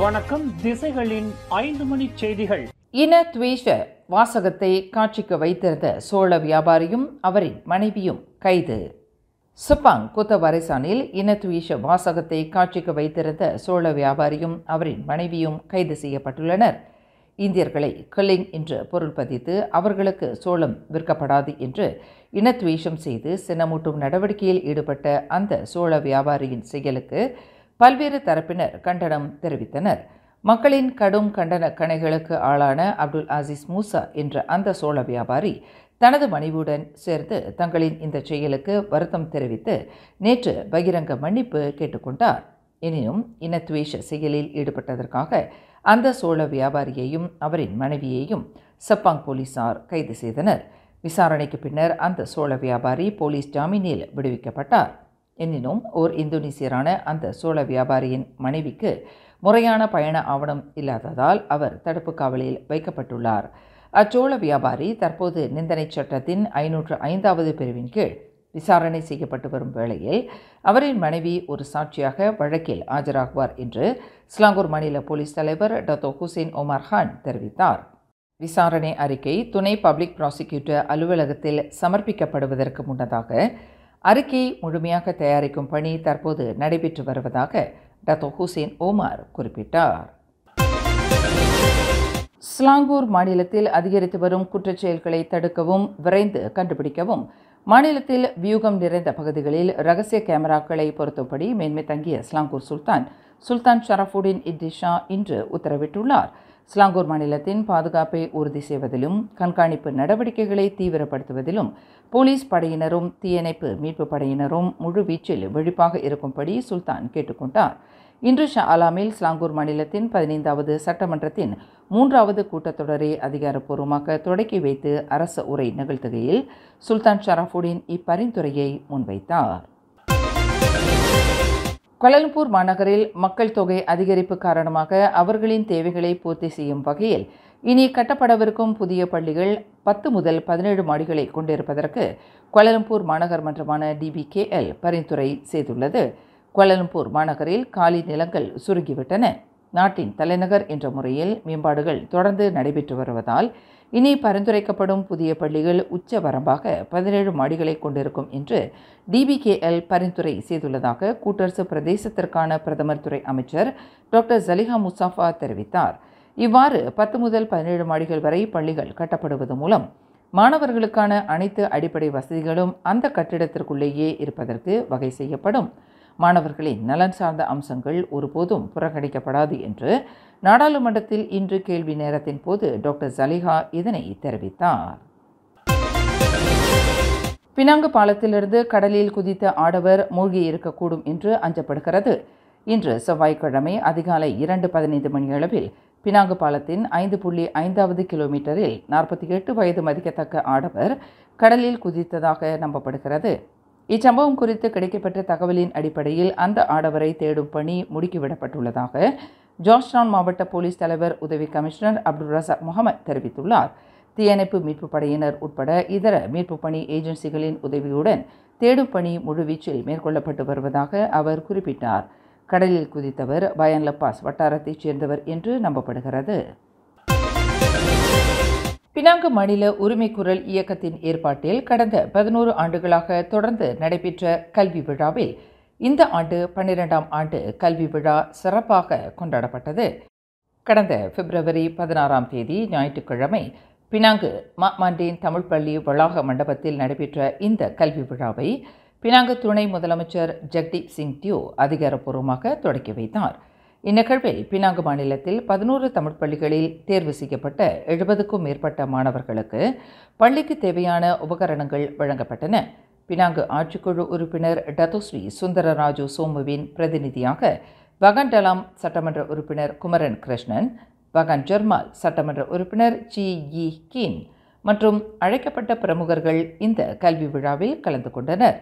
வணக்கம். திசைகளின் 5 மணி செய்திகள். இன துவேஷ வாசகத்தை காட்சிக்கு வைத்திருந்த சோழ வியாபாரியும் அவரின் மனைவியும் கைது. செப்பாங் குத்தவரைசானில் இனத்துவேஷ வாசகத்தை காட்சிக்கு வைத்திருந்த சோழ வியாபாரியும் அவரின் மனைவியும் கைது செய்யப்பட்டுள்ளனர். இந்தியர்களை கில்லிங் என்று பொருள் பதித்து அவர்களுக்கு சோளம் விற்கப்படாது என்று இனத்துவேஷம் செய்து சினமூட்டும் நடவடிக்கையில் ஈடுபட்ட அந்த சோழ வியாபாரியின் செயலுக்கு பல்வேறு தரப்பினர் கண்டனம் தெரிவித்தனர். மக்களின் கடும் கண்டன கணைகளுக்கு ஆளான அப்துல் அசீஸ் மூசா என்ற அந்த சோழ வியாபாரி தனது மனைவியுடன் சேர்ந்து தங்களின் இந்த செயலுக்கு வருத்தம் தெரிவித்து நேற்று பகிரங்க மன்னிப்பு கேட்டுக்கொண்டார். எனினும் இனத்துவேஷ செயலில் ஈடுபட்டதற்காக அந்த சோழ வியாபாரியையும் அவரின் மனைவியையும் செப்பாங் போலீசார் கைது செய்தனர். விசாரணைக்கு பின்னர் அந்த சோழ வியாபாரி போலீஸ் ஜாமீனில் விடுவிக்கப்பட்டார். எனினும் ஓர் இந்தோனேசியரான அந்த சோழ வியாபாரியின் மனைவிக்கு முறையான பயண ஆவணம் இல்லாததால் அவர் தடுப்பு காவலில் வைக்கப்பட்டுள்ளார். அச்சோழ வியாபாரி தற்போது நிந்தனை சட்டத்தின் 505வது பிரிவின் கீழ் விசாரணை செய்யப்பட்டு வரும் வேளையில் அவரின் மனைவி ஒரு சாட்சியாக வழக்கில் ஆஜராகுவார் என்று ஸ்லாங்கூர் மாநில போலீஸ் தலைவர் டத்தோ ஹுசேன் ஒமர் கான் தெரிவித்தார். விசாரணை அறிக்கை துணை பப்ளிக் ப்ராசிக்யூட்டர் அலுவலகத்தில் சமர்ப்பிக்கப்படுவதற்கு முன்னதாக அறிக்கையை முழுமையாக தயாரிக்கும் பணி தற்போது நடைபெற்று வருவதாக டத்தோ ஹுசேன் ஒமர் குறிப்பிட்டார். ஸ்லாங்கூர் மாநிலத்தில் அதிகரித்து வரும் குற்றச்செயல்களை தடுக்கவும் விரைந்து கண்டுபிடிக்கவும் மாநிலத்தில் வியூகம் நிறைந்த பகுதிகளில் ரகசிய கேமராக்களை பொருத்தும்படி மேன்மை தங்கிய ஸ்லாங்கூர் சுல்தான் ஷரஃபுடின் இத்திஷா இன்று உத்தரவிட்டுள்ளார். ஸ்லாங்கூர் மாநிலத்தின் பாதுகாப்பை உறுதி செய்வதிலும் கண்காணிப்பு நடவடிக்கைகளை தீவிரப்படுத்துவதிலும் போலீஸ் படையினரும் தீயணைப்பு மீட்பு படையினரும் முழு வீச்சில் விழிப்பாக இருக்கும்படி சுல்தான் கேட்டுக்கொண்டார். இன்று ஷா ஆலாமில் ஸ்லாங்கூர் மாநிலத்தின் 15வது சட்டமன்றத்தின் 3வது கூட்டத்தொடரை அதிகாரப்பூர்வமாக தொடக்கி வைத்து அரசு உரை நிகழ்த்துகையில் சுல்தான் ஷரஃபுடின் இப்பரிந்துரையை முன்வைத்தார். கோலாலம்பூர் மாநகரில் மக்கள் தொகை அதிகரிப்பு காரணமாக அவர்களின் தேவைகளை பூர்த்தி செய்யும் வகையில் இனி கட்டப்படவிருக்கும் புதிய பள்ளிகள் 10 முதல் 17 மாடிகளை கொண்டிருப்பதற்கு கோலாலம்பூர் மாநகர் மன்றமான DBKL பரிந்துரை செய்துள்ளது. கோலாலம்பூர் மாநகரில் காலி நிலங்கள் சுருங்கிவிட்டன. நாட்டின் தலைநகர் என்ற முறையில் மேம்பாடுகள் தொடர்ந்து நடைபெற்று வருவதால் இனி பரிந்துரைக்கப்படும் புதிய பள்ளிகள் உச்ச வரம்பாக 17 மாடிகளை கொண்டிருக்கும் என்று DBKL பரிந்துரை செய்துள்ளதாக கூட்டரசு பிரதேசத்திற்கான பிரதமர் துறை அமைச்சர் டாக்டர் ஜலிஹா முசாஃபா தெரிவித்தார். இவ்வாறு 10 முதல் 17 மாடிகள் வரை பள்ளிகள் கட்டப்படுவது மூலம் மாணவர்களுக்கான அனைத்து அடிப்படை வசதிகளும் அந்த கட்டிடத்திற்குள்ளேயே இருப்பதற்கு வகை செய்யப்படும். மாணவர்களின் நலன் சார்ந்த அம்சங்கள் ஒருபோதும் புறக்கணிக்கப்படாது என்று நாடாளுமன்றத்தில் இன்று கேள்வி நேரத்தின் போது டாக்டர் ஜலிஹா இதனை தெரிவித்தார். பினாங்கு பாலத்திலிருந்து கடலில் குதித்த ஆடவர் மூழ்கி இருக்கக்கூடும் என்று அஞ்சப்படுகிறது. இன்று செவ்வாய்க்கிழமை அதிகாலை 2:15 மணியளவில் பினாங்கு பாலத்தின் 5.5வது கிலோமீட்டரில் 48 வயது மதிக்கத்தக்க ஆடவர் கடலில் குதித்ததாக நம்பப்படுகிறது. இச்சம்பவம் குறித்து கிடைக்கப்பட்ட தகவலின் அடிப்படையில் அந்த ஆடவரை தேடும் பணி முடுக்கிவிடப்பட்டுள்ளதாக ஜார்ஜ்டவுன் மாவட்ட போலீஸ் தலைவர் உதவி கமிஷனர் அப்துல் ரசாக் முகமது தெரிவித்துள்ளார். தீயணைப்பு மீட்பு படையினர் உட்பட இதர மீட்பு பணி ஏஜென்சிகளின் உதவியுடன் தேடும் பணி முழுவீச்சில் மேற்கொள்ளப்பட்டு வருவதாக அவர் குறிப்பிட்டார். கடலில் குதித்தவர் பயன் லப்பாஸ் வட்டாரத்தைச் சேர்ந்தவர் என்று நம்பப்படுகிறது. பினாங்கு மாநில உரிமை குரல் இயக்கத்தின் ஏற்பாட்டில் கடந்த 11 ஆண்டுகளாக தொடர்ந்து நடைபெற்ற கல்வி விழாவில் இந்த ஆண்டு 12ஆம் ஆண்டு கல்வி விழா சிறப்பாக கொண்டாடப்பட்டது. கடந்த பிப்ரவரி 16ஆம் தேதி ஞாயிற்றுக்கிழமை பினாங்கு மாண்டேன் தமிழ் பள்ளி வளாக மண்டபத்தில் நடைபெற்ற இந்த கல்வி விழாவை பினாங்கு துணை முதலமைச்சர் ஜக்தீப் சிங் தியோ அதிகாரப்பூர்வமாக தொடக்கி வைத்தார். இந்நிகழ்வில் பினாங்கு மாநிலத்தில் 11 தமிழ் பள்ளிகளில் தேர்வு செய்யப்பட்ட 70க்கும் மேற்பட்ட மாணவர்களுக்கு பள்ளிக்கு தேவையான உபகரணங்கள் வழங்கப்பட்டன. பினாங்கு ஆட்சிக்குழு உறுப்பினர் டத்தோஸ்ரீ சுந்தரராஜு சோமுவின் பிரதிநிதியாக வகன் டலாம் சட்டமன்ற உறுப்பினர் குமரன் கிருஷ்ணன், வகன் ஜர்மால் சட்டமன்ற உறுப்பினர் சி யி கீன் மற்றும் அழைக்கப்பட்ட பிரமுகர்கள் இந்த கல்வி விழாவில் கலந்து கொண்டனர்.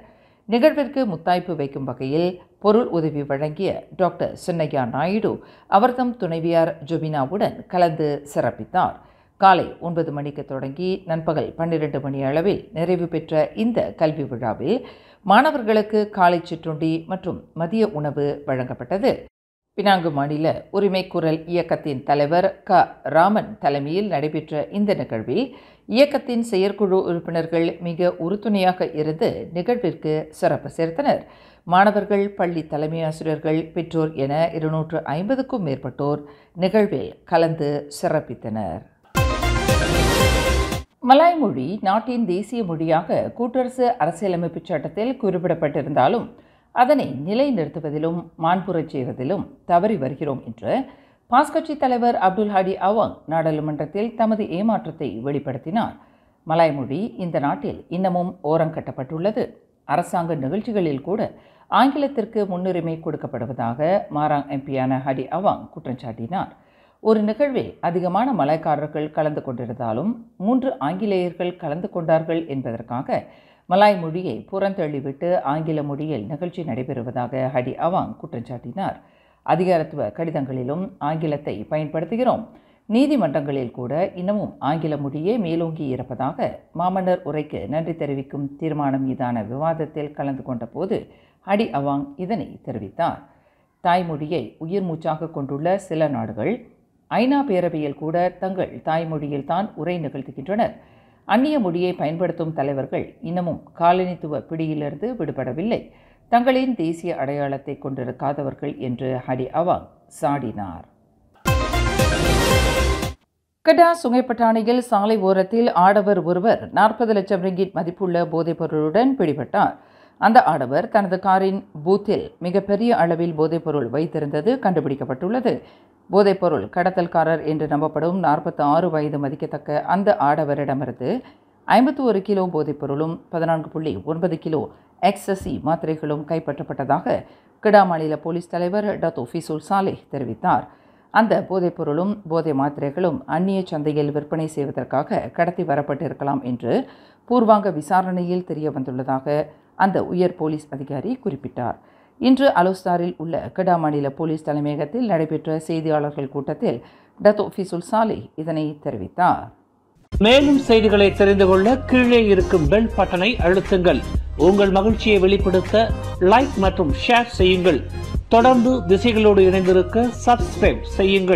நிகழ்விற்கு முத்தாய்ப்பு வைக்கும் வகையில் பொருள் உதவி வழங்கிய டாக்டர் சின்னையா நாயுடு அவர்தம் துணைவியார் ஜொபினாவுடன் கலந்து சிறப்பித்தார். காலை 9 மணிக்கு தொடங்கி நண்பகல் 12 மணி அளவில் நிறைவு பெற்ற இந்த கல்வி விழாவில் மாணவர்களுக்கு காலை சிற்றுண்டி மற்றும் மதிய உணவு வழங்கப்பட்டது. பினாங்கு மாநில உரிமைக்குரல் இயக்கத்தின் தலைவர் க ராமன் தலைமையில் நடைபெற்ற இந்த நிகழ்வில் இயக்கத்தின் செயற்குழு உறுப்பினர்கள் மிக உறுதுணையாக இருந்து நிகழ்விற்கு சிறப்பு சேர்த்தனர். மாணவர்கள், பள்ளி தலைமை ஆசிரியர்கள், பெற்றோர் என 250க்கும் மேற்பட்டோர் நிகழ்வில் கலந்து சிறப்பித்தனர். மலாய் மொழி நாட்டின் தேசிய மொழியாக கூட்டரசு அரசியலமைப்பு சட்டத்தில் குறிப்பிடப்பட்டிருந்தாலும் அதனை நிலைநிறுத்துவதிலும் மாண்புறச் செய்வதிலும் தவறி வருகிறோம் என்று பாஸ் கட்சி தலைவர் அப்துல் ஹாடி அவாங் நாடாளுமன்றத்தில் தமது ஏமாற்றத்தை வெளிப்படுத்தினார். மலாய் மொழி இந்த நாட்டில் இன்னமும் ஓரங்கட்டப்பட்டுள்ளது. அரசாங்க நிகழ்ச்சிகளில் கூட ஆங்கிலத்திற்கு முன்னுரிமை கொடுக்கப்படுவதாக மாராங் எம்பியான ஹடி அவாங் குற்றம் சாட்டினார். ஒரு நிகழ்வில் அதிகமான மலாய்க்காரர்கள் கலந்து கொண்டிருந்தாலும் 3 ஆங்கிலேயர்கள் கலந்து கொண்டார்கள் என்பதற்காக மலாய் மொழியை புறந்தள்ளிவிட்டு ஆங்கில மொழியில் நிகழ்ச்சி நடைபெறுவதாக ஹடி அவாங் குற்றம் சாட்டினார். அதிகாரத்துவ கடிதங்களிலும் ஆங்கிலத்தை பயன்படுத்துகிறோம். நீதிமன்றங்களில் கூட இன்னமும் ஆங்கில மொழியே மேலோங்கி இருப்பதாக மாமன்னர் உரைக்கு நன்றி தெரிவிக்கும் தீர்மானம் மீதான விவாதத்தில் கலந்து கொண்ட போது ஹடி அவாங் இதனை தெரிவித்தார். தாய்மொழியை உயிர் மூச்சாக கொண்டுள்ள சில நாடுகள் ஐநா பேரவையில் கூட தங்கள் தாய்மொழியில்தான் உரை நிகழ்த்துகின்றனர். அந்நிய மொழியை பயன்படுத்தும் தலைவர்கள் இன்னமும் காலனித்துவ பிடியிலிருந்து விடுபடவில்லை. தங்களின் தேசிய அடையாளத்தை கொண்டிருக்காதவர்கள் என்று ஹடி அவாங் சாடினார். கடா சுங்கைப்பட்டாணியில் சாலை ஓரத்தில் ஆடவர் ஒருவர் 40 லட்சம் ரிங்கிட் மதிப்புள்ள போதைப்பொருளுடன் பிடிபட்டார். அந்த ஆடவர் தனது காரின் பூத்தில் மிகப்பெரிய அளவில் போதைப்பொருள் வைத்திருந்தது கண்டுபிடிக்கப்பட்டுள்ளது. போதைப்பொருள் கடத்தல்காரர் என்று நம்பப்படும் 46 வயது மதிக்கத்தக்க அந்த ஆடவரிடமிருந்து 51 கிலோ போதைப்பொருளும் 14.9 கிலோ எக்ஸசி மாத்திரைகளும் கைப்பற்றப்பட்டதாக கிடா மாநில போலீஸ் தலைவர் டத்தோ ஃபிசுல் சாலே தெரிவித்தார். அந்த போதைப்பொருளும் போதை மாத்திரைகளும் அந்நிய சந்தையில் விற்பனை செய்வதற்காக கடத்தி வரப்பட்டிருக்கலாம் என்று பூர்வாங்க விசாரணையில் தெரிய வந்துள்ளதாக அந்த உயர் போலீஸ் அதிகாரி குறிப்பிட்டார். இன்று அலோஸ்தாரில் உள்ள கிடா மாநில போலீஸ் தலைமையகத்தில் நடைபெற்ற செய்தியாளர்கள் கூட்டத்தில் டத்தோ ஃபிசுல் சாலே இதனை தெரிவித்தார். மேலும் செய்திகளை தெரிந்து கொள்ள கீழே இருக்கும் பெல் பட்டனை அழுத்துங்கள். உங்கள் மகிழ்ச்சியை வெளிப்படுத்த லைக் மற்றும் ஷேர் செய்யுங்கள். தொடர்ந்து திசைகளோடு இணைந்திருக்க சப்ஸ்கிரைப் செய்யுங்கள்.